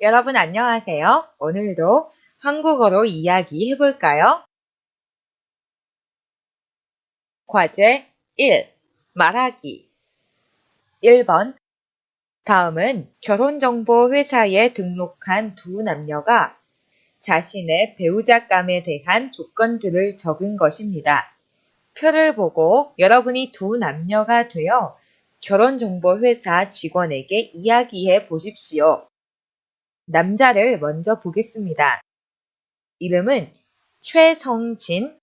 여러분 안녕하세요. 오늘도 한국어로 이야기 해볼까요? 과제 1. 말하기 1번 다음은 결혼정보 회사에 등록한 두 남녀가 자신의 배우자감에 대한 조건들을 적은 것입니다. 표를 보고 여러분이 두 남녀가 되어 결혼정보회사 직원에게 이야기해 보십시오. 남자를 먼저 보겠습니다. 이름은 최성진,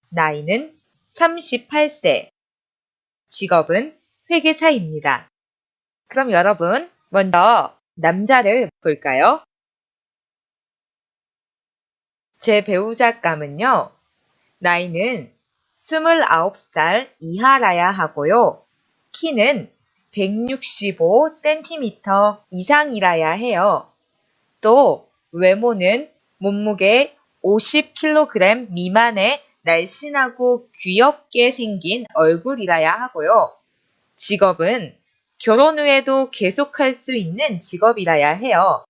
나이는 38세, 직업은 회계사입니다. 그럼 여러분, 먼저 남자를 볼까요? 제 배우자감은요, 나이는 29살 이하라야 하고요. 키는 165cm 이상이라야 해요. 또 외모는 몸무게 50kg 미만의 날씬하고 귀엽게 생긴 얼굴이라야 하고요. 직업은 결혼 후에도 계속할 수 있는 직업이라야 해요.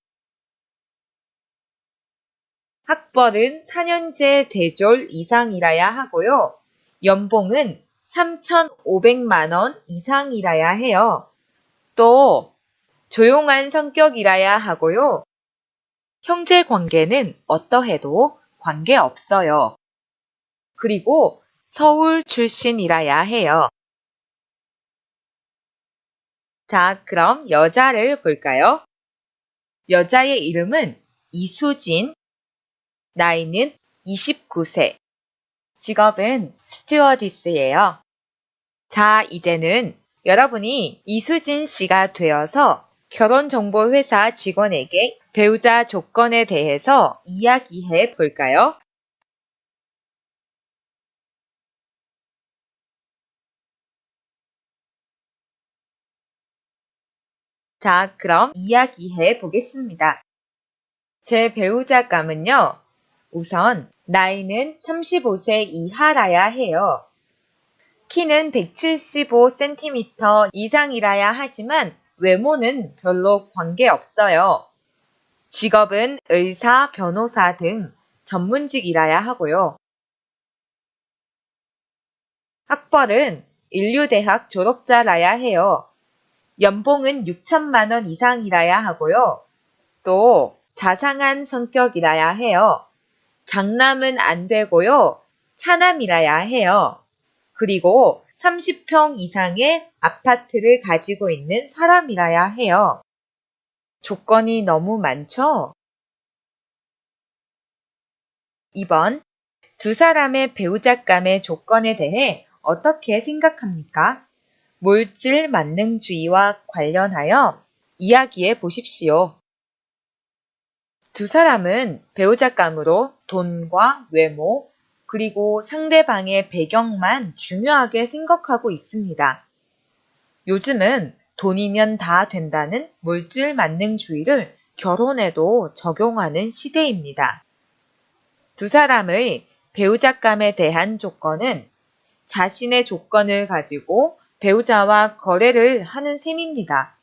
학벌은 4년제 대졸 이상이라야 하고요. 연봉은 3,500만 원 이상이라야 해요. 또 조용한 성격이라야 하고요. 형제 관계는 어떠해도 관계없어요. 그리고 서울 출신이라야 해요. 자, 그럼 여자를 볼까요? 여자의 이름은 이수진, 나이는 29세, 직업은 스튜어디스예요. 자, 이제는 여러분이 이수진 씨가 되어서 결혼정보회사 직원에게 배우자 조건에 대해서 이야기해 볼까요? 자, 그럼 이야기해 보겠습니다. 제 배우자감은요, 우선 나이는 35세 이하라야 해요. 키는 175cm 이상이라야 하지만 외모는 별로 관계없어요. 직업은 의사, 변호사 등 전문직이라야 하고요. 학벌은 인류대학 졸업자라야 해요. 연봉은 6천만 원 이상이라야 하고요. 또 자상한 성격이라야 해요. 장남은 안 되고요. 차남이라야 해요. 그리고 30평 이상의 아파트를 가지고 있는 사람이라야 해요. 조건이 너무 많죠? 2번, 두 사람의 배우자감의 조건에 대해 어떻게 생각합니까? 물질 만능주의와 관련하여 이야기해 보십시오. 두 사람은 배우자감으로 돈과 외모, 그리고 상대방의 배경만 중요하게 생각하고 있습니다. 요즘은 돈이면 다 된다는 물질 만능주의를 결혼에도 적용하는 시대입니다. 두 사람의 배우자감에 대한 조건은 자신의 조건을 가지고 배우자와 거래를 하는 셈입니다.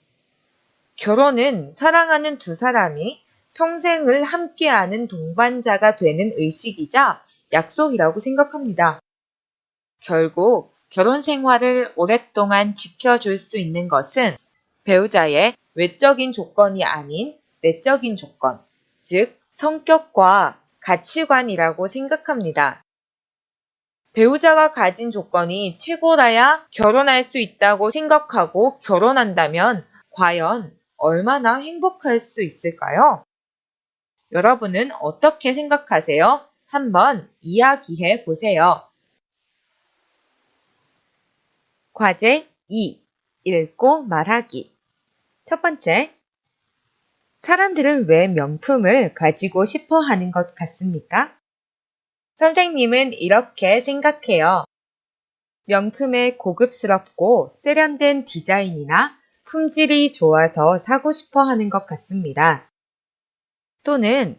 결혼은 사랑하는 두 사람이 평생을 함께하는 동반자가 되는 의식이자 약속이라고 생각합니다. 결국 결혼 생활을 오랫동안 지켜줄 수 있는 것은 배우자의 외적인 조건이 아닌 내적인 조건, 즉 성격과 가치관이라고 생각합니다. 배우자가 가진 조건이 최고라야 결혼할 수 있다고 생각하고 결혼한다면 과연 얼마나 행복할 수 있을까요? 여러분은 어떻게 생각하세요? 한번 이야기해 보세요. 과제 2. 읽고 말하기. 첫 번째, 사람들은 왜 명품을 가지고 싶어 하는 것 같습니까? 선생님은 이렇게 생각해요. 명품의 고급스럽고 세련된 디자인이나 품질이 좋아서 사고 싶어 하는 것 같습니다. 또는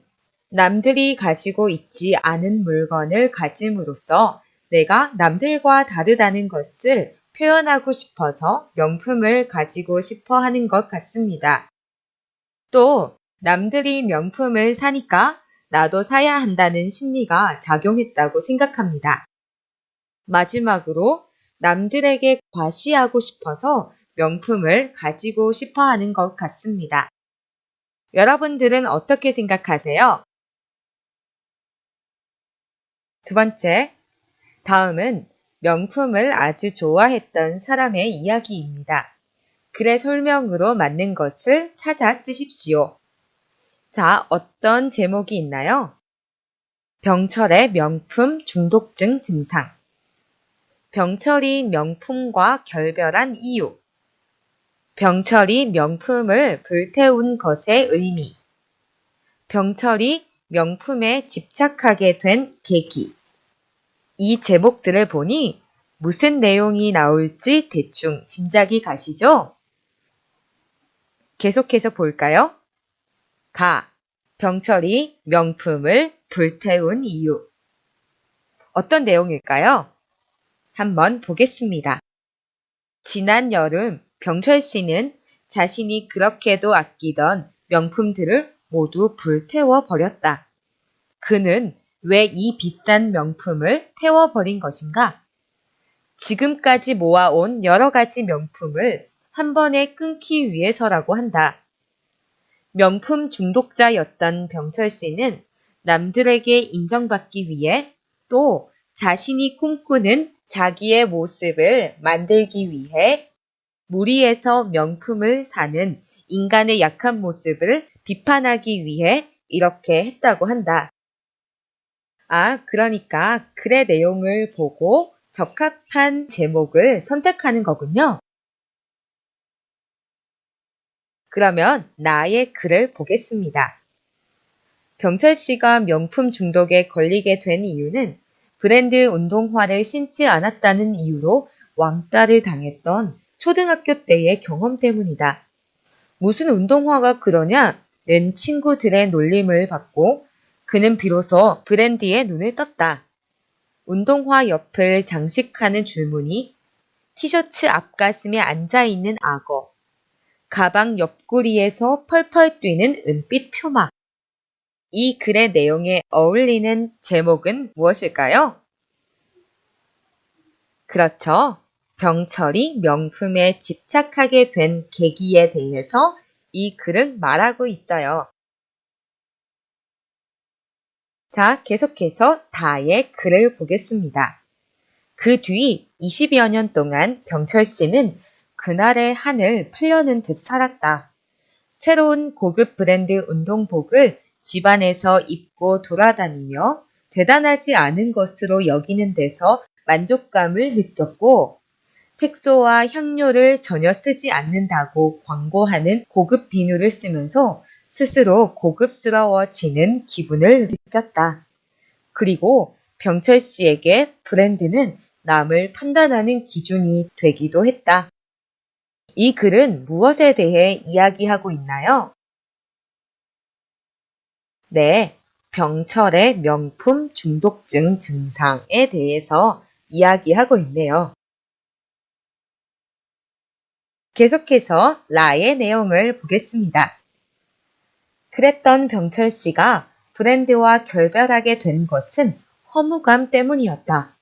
남들이 가지고 있지 않은 물건을 가짐으로써 내가 남들과 다르다는 것을 표현하고 싶어서 명품을 가지고 싶어 하는 것 같습니다. 또 남들이 명품을 사니까 나도 사야 한다는 심리가 작용했다고 생각합니다. 마지막으로 남들에게 과시하고 싶어서 명품을 가지고 싶어 하는 것 같습니다. 여러분들은 어떻게 생각하세요? 두 번째, 다음은 명품을 아주 좋아했던 사람의 이야기입니다. 글의 설명으로 맞는 것을 찾아 쓰십시오. 자, 어떤 제목이 있나요? 병철의 명품 중독증 증상. 병철이 명품과 결별한 이유. 병철이 명품을 불태운 것의 의미. 병철이 명품에 집착하게 된 계기. 이 제목들을 보니 무슨 내용이 나올지 대충 짐작이 가시죠? 계속해서 볼까요? 병철이 명품을 불태운 이유. 어떤 내용일까요? 한번 보겠습니다. 지난 여름 병철 씨는 자신이 그렇게도 아끼던 명품들을 모두 불태워 버렸다. 그는 왜 이 비싼 명품을 태워버린 것인가? 지금까지 모아온 여러 가지 명품을 한 번에 끊기 위해서라고 한다. 명품 중독자였던 병철 씨는 남들에게 인정받기 위해 또 자신이 꿈꾸는 자기의 모습을 만들기 위해 무리해서 명품을 사는 인간의 약한 모습을 비판하기 위해 이렇게 했다고 한다. 그러니까 글의 내용을 보고 적합한 제목을 선택하는 거군요. 그러면 나의 글을 보겠습니다. 병철 씨가 명품 중독에 걸리게 된 이유는 브랜드 운동화를 신지 않았다는 이유로 왕따를 당했던 초등학교 때의 경험 때문이다. 무슨 운동화가 그러냐는 친구들의 놀림을 받고 그는 비로소 브랜드에 눈을 떴다. 운동화 옆을 장식하는 줄무늬, 티셔츠 앞가슴에 앉아있는 악어, 가방 옆구리에서 펄펄 뛰는 은빛 표막. 이 글의 내용에 어울리는 제목은 무엇일까요? 그렇죠. 병철이 명품에 집착하게 된 계기에 대해서 이 글은 말하고 있어요. 자, 계속해서 다의 글을 보겠습니다. 그 뒤 20여 년 동안 병철 씨는 그날의 한을 풀려는 듯 살았다. 새로운 고급 브랜드 운동복을 집안에서 입고 돌아다니며 대단하지 않은 것으로 여기는 데서 만족감을 느꼈고 색소와 향료를 전혀 쓰지 않는다고 광고하는 고급 비누를 쓰면서 스스로 고급스러워지는 기분을 느꼈다. 그리고 병철 씨에게 브랜드는 남을 판단하는 기준이 되기도 했다. 이 글은 무엇에 대해 이야기하고 있나요? 네, 병철의 명품 중독증 증상에 대해서 이야기하고 있네요. 계속해서 라의 내용을 보겠습니다. 그랬던 병철 씨가 브랜드와 결별하게 된 것은 허무감 때문이었다.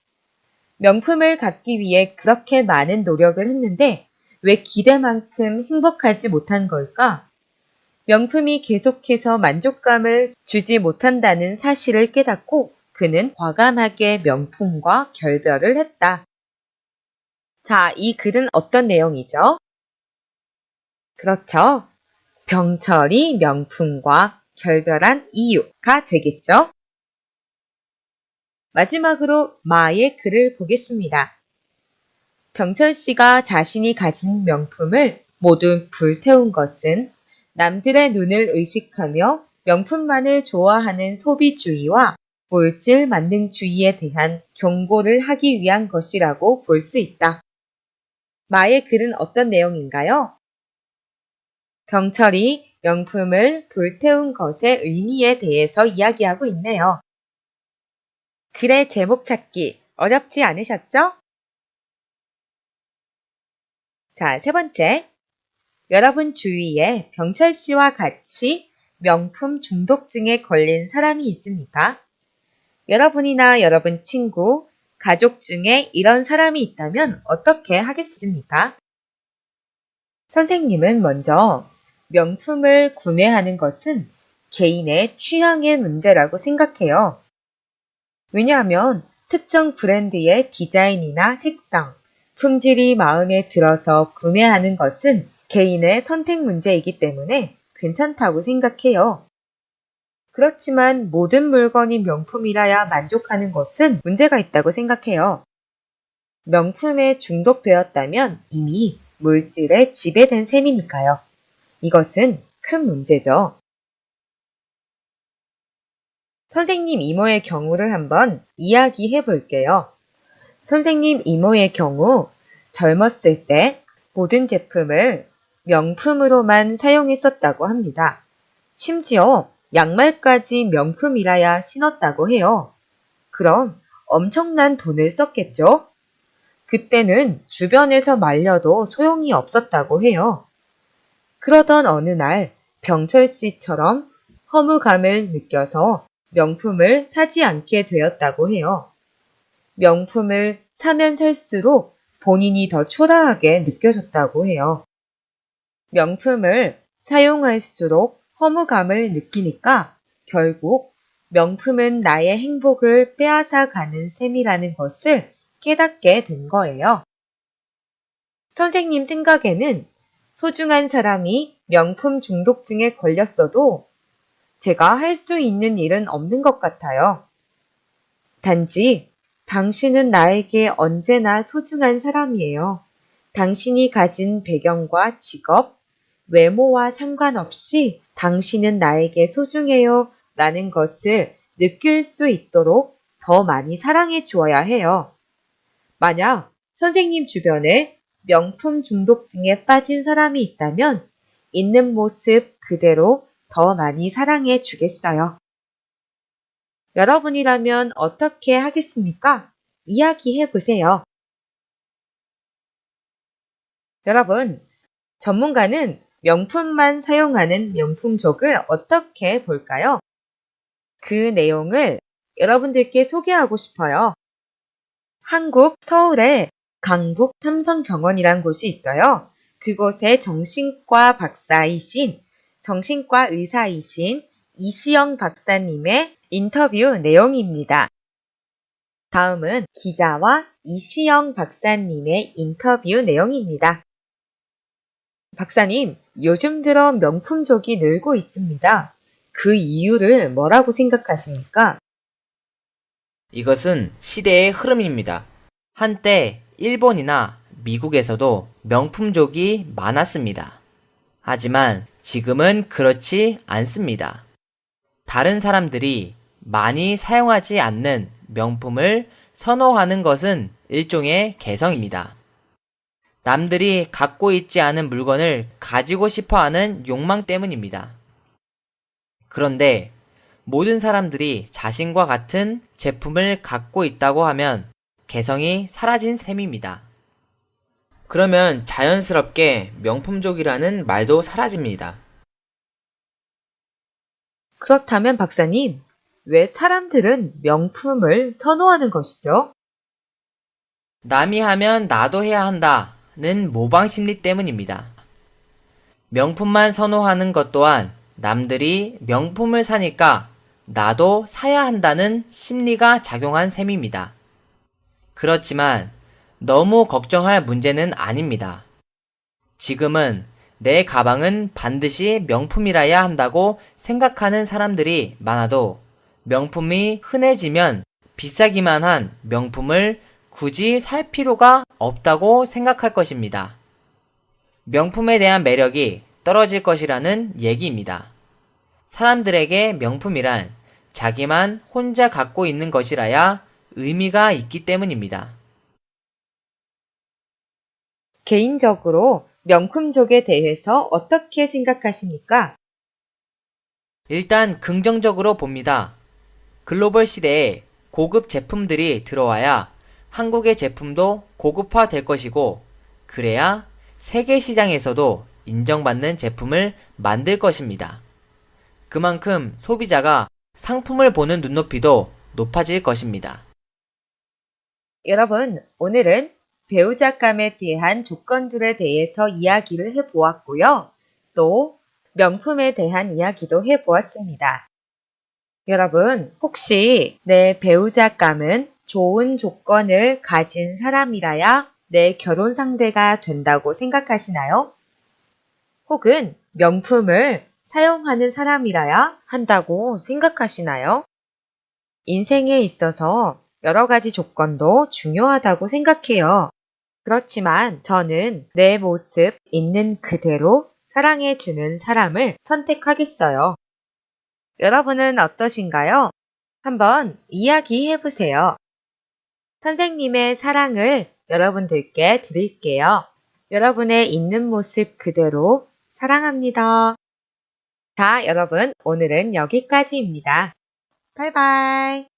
명품을 갖기 위해 그렇게 많은 노력을 했는데 왜 기대만큼 행복하지 못한 걸까? 명품이 계속해서 만족감을 주지 못한다는 사실을 깨닫고 그는 과감하게 명품과 결별을 했다. 자, 이 글은 어떤 내용이죠? 그렇죠. 병철이 명품과 결별한 이유가 되겠죠. 마지막으로 마의 글을 보겠습니다. 병철 씨가 자신이 가진 명품을 모두 불태운 것은 남들의 눈을 의식하며 명품만을 좋아하는 소비주의와 물질 만능주의에 대한 경고를 하기 위한 것이라고 볼 수 있다. 마의 글은 어떤 내용인가요? 병철이 명품을 불태운 것의 의미에 대해서 이야기하고 있네요. 글의 제목 찾기 어렵지 않으셨죠? 자, 세 번째. 여러분 주위에 병철 씨와 같이 명품 중독증에 걸린 사람이 있습니까? 여러분이나 여러분 친구, 가족 중에 이런 사람이 있다면 어떻게 하겠습니까? 선생님은 먼저 명품을 구매하는 것은 개인의 취향의 문제라고 생각해요. 왜냐하면 특정 브랜드의 디자인이나 색상, 품질이 마음에 들어서 구매하는 것은 개인의 선택 문제이기 때문에 괜찮다고 생각해요. 그렇지만 모든 물건이 명품이라야 만족하는 것은 문제가 있다고 생각해요. 명품에 중독되었다면 이미 물질에 지배된 셈이니까요. 이것은 큰 문제죠. 선생님 이모의 경우를 한번 이야기해 볼게요. 선생님 이모의 경우 젊었을 때 모든 제품을 명품으로만 사용했었다고 합니다. 심지어 양말까지 명품이라야 신었다고 해요. 그럼 엄청난 돈을 썼겠죠? 그때는 주변에서 말려도 소용이 없었다고 해요. 그러던 어느 날 병철 씨처럼 허무감을 느껴서 명품을 사지 않게 되었다고 해요. 명품을 사면 살수록 본인이 더 초라하게 느껴졌다고 해요. 명품을 사용할수록 허무감을 느끼니까 결국 명품은 나의 행복을 빼앗아 가는 셈이라는 것을 깨닫게 된 거예요. 선생님 생각에는 소중한 사람이 명품 중독증에 걸렸어도 제가 할 수 있는 일은 없는 것 같아요. 단지 당신은 나에게 언제나 소중한 사람이에요. 당신이 가진 배경과 직업, 외모와 상관없이 당신은 나에게 소중해요 라는 것을 느낄 수 있도록 더 많이 사랑해 주어야 해요. 만약 선생님 주변에 명품 중독증에 빠진 사람이 있다면 있는 모습 그대로 더 많이 사랑해 주겠어요. 여러분이라면 어떻게 하겠습니까? 이야기해 보세요. 여러분, 전문가는 명품만 사용하는 명품족을 어떻게 볼까요? 그 내용을 여러분들께 소개하고 싶어요. 한국 서울에 강북 삼성병원이란 곳이 있어요. 그곳의 정신과 박사이신, 정신과 의사이신 이시영 박사님의 인터뷰 내용입니다. 다음은 기자와 이시영 박사님의 인터뷰 내용입니다. 박사님, 요즘 들어 명품족이 늘고 있습니다. 그 이유를 뭐라고 생각하십니까? 이것은 시대의 흐름입니다. 한때 일본이나 미국에서도 명품족이 많았습니다. 하지만 지금은 그렇지 않습니다. 다른 사람들이 많이 사용하지 않는 명품을 선호하는 것은 일종의 개성입니다. 남들이 갖고 있지 않은 물건을 가지고 싶어 하는 욕망 때문입니다. 그런데 모든 사람들이 자신과 같은 제품을 갖고 있다고 하면 개성이 사라진 셈입니다. 그러면 자연스럽게 명품족이라는 말도 사라집니다. 그렇다면 박사님, 왜 사람들은 명품을 선호하는 것이죠? 남이 하면 나도 해야 한다는 모방 심리 때문입니다. 명품만 선호하는 것 또한 남들이 명품을 사니까 나도 사야 한다는 심리가 작용한 셈입니다. 그렇지만 너무 걱정할 문제는 아닙니다. 지금은 내 가방은 반드시 명품이라야 한다고 생각하는 사람들이 많아도 명품이 흔해지면 비싸기만 한 명품을 굳이 살 필요가 없다고 생각할 것입니다. 명품에 대한 매력이 떨어질 것이라는 얘기입니다. 사람들에게 명품이란 자기만 혼자 갖고 있는 것이라야 의미가 있기 때문입니다. 개인적으로 명품족에 대해서 어떻게 생각하십니까? 일단 긍정적으로 봅니다. 글로벌 시대에 고급 제품들이 들어와야 한국의 제품도 고급화될 것이고, 그래야 세계 시장에서도 인정받는 제품을 만들 것입니다. 그만큼 소비자가 상품을 보는 눈높이도 높아질 것입니다. 여러분, 오늘은 배우자감에 대한 조건들에 대해서 이야기를 해보았고요. 또 명품에 대한 이야기도 해보았습니다. 여러분, 혹시 내 배우자감은 좋은 조건을 가진 사람이라야 내 결혼 상대가 된다고 생각하시나요? 혹은 명품을 사용하는 사람이라야 한다고 생각하시나요? 인생에 있어서 여러 가지 조건도 중요하다고 생각해요. 그렇지만 저는 내 모습 있는 그대로 사랑해주는 사람을 선택하겠어요. 여러분은 어떠신가요? 한번 이야기해보세요. 선생님의 사랑을 여러분들께 드릴게요. 여러분의 있는 모습 그대로 사랑합니다. 자, 여러분, 오늘은 여기까지입니다. 바이바이.